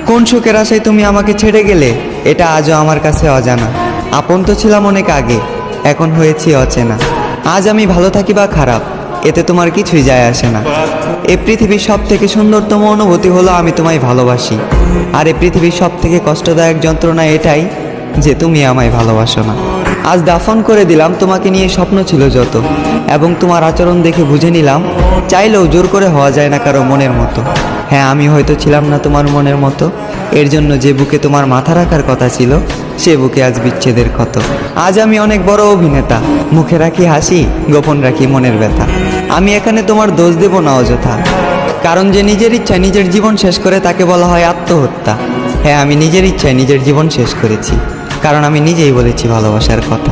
কোন সুখের আশায় তুমি আমাকে ছেড়ে গেলে এটা আজও আমার কাছে অজানা। আপন তো ছিলাম অনেক আগে, এখন হয়েছি অচেনা। আজ আমি ভালো থাকি বা খারাপ, এতে তোমার কিছুই যায় আসে না। এই পৃথিবীর সব থেকে সুন্দরতম অনুভূতি হলো আমি তোমায় ভালোবাসি। আর এই পৃথিবীর সব থেকে কষ্টদায়ক যন্ত্রণা এটাই যে তুমি আমায় ভালোবাসো না। আজ দাফন করে দিলাম তোমাকে নিয়ে স্বপ্ন ছিল যত, এবং তোমার আচরণ দেখে বুঝে নিলাম চাইলেও জোর করে হওয়া যায় না কারো মনের মতো। হ্যাঁ, আমি হয়তো ছিলাম না তোমার মনের মতো, এর জন্য যে বুকে তোমার মাথা রাখার কথা ছিল সে বুকে আজ বিচ্ছেদের ক্ষত। আজ আমি অনেক বড় অভিনেতা, মুখে রাখি হাসি, গোপন রাখি মনের ব্যথা। আমি এখানে তোমার দোষ দেব না অযথা, কারণ যে নিজের ইচ্ছায় নিজের জীবন শেষ করে তাকে বলা হয় আত্মহত্যা। হ্যাঁ, আমি নিজের ইচ্ছায় নিজের জীবন শেষ করেছি, কারণ আমি নিজেই বলেছি ভালোবাসার কথা।